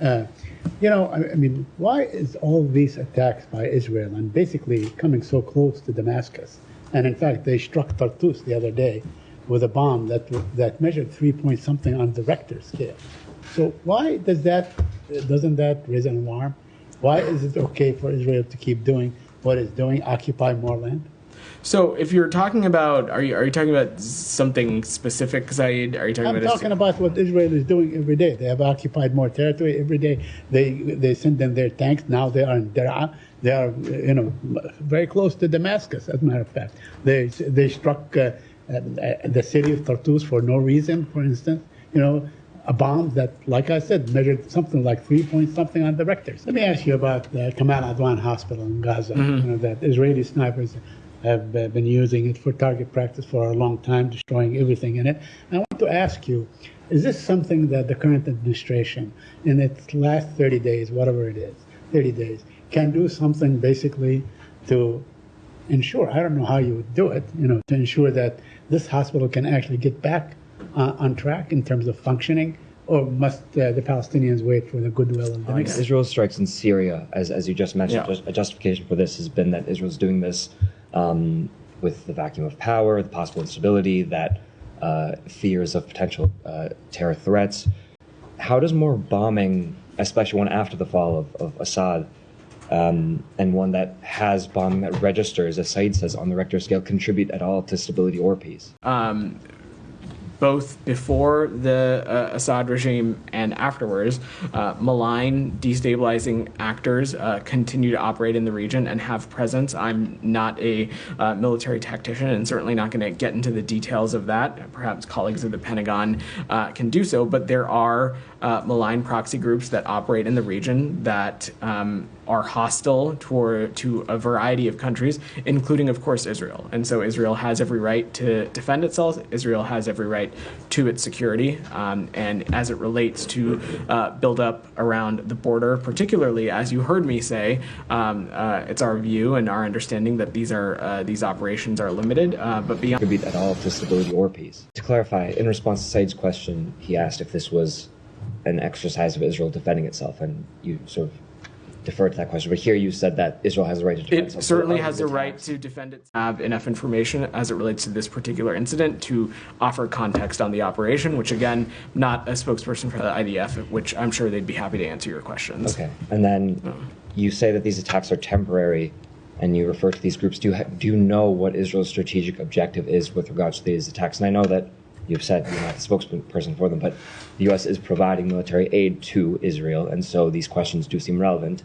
Uh, I mean, why is all these attacks by Israel and basically coming so close to Damascus? And in fact, they struck Tartus the other day with a bomb that measured 3 point something on the Richter scale. So why doesn't that raise an alarm? Why is it okay for Israel to keep doing what it's doing, occupy more land? So, if you're talking about, are you talking about something specific, Zaid? Are you talking I'm talking about what Israel is doing every day. They have occupied more territory every day. They send in their tanks. Now they are in Daraa. They are, very close to Damascus. As a matter of fact, they struck the city of Tartus for no reason. For instance, a bomb that, like I said, measured something like 3 point something on the Richter. Let me ask you about the Kamal Adwan Hospital in Gaza. That Israeli snipers have been using it for target practice for a long time, destroying everything in it. I want to ask you, is this something that the current administration, in its last 30 days, whatever it is, 30 days, can do something basically to ensure, I don't know how you would do it, to ensure that this hospital can actually get back on track in terms of functioning? Or must the Palestinians wait for the goodwill of the nation? Israel strikes in Syria, as you just mentioned. Yeah. A justification for this has been that Israel's doing this with the vacuum of power, the possible instability, that fears of potential terror threats. How does more bombing, especially one after the fall of Assad, and one that has bombing that registers, as Said says, on the Richter scale, contribute at all to stability or peace? Both before the Assad regime and afterwards, malign, destabilizing actors continue to operate in the region and have presence. I'm not a military tactician and certainly not going to get into the details of that. Perhaps colleagues of the Pentagon can do so, but there are malign proxy groups that operate in the region that are hostile to a variety of countries, including, of course, Israel. And so Israel has every right to defend itself. Israel has every right to its security. And as it relates to build up around the border, particularly, as you heard me say, it's our view and our understanding that these operations are limited, but beyond... Contribute at all to stability or peace. To clarify, in response to Said's question, he asked if this was an exercise of Israel defending itself, and you sort of deferred to that question. But here you said that Israel has the right to defend itself. It certainly has the right to defend itself. Have enough information as it relates to this particular incident to offer context on the operation, which, again, not a spokesperson for the IDF, which I'm sure they'd be happy to answer your questions. Okay. And then you say that these attacks are temporary, and you refer to these groups. Do you know what Israel's strategic objective is with regards to these attacks? And I know that you've said you're not the spokesperson for them, but the U.S. is providing military aid to Israel, and so these questions do seem relevant.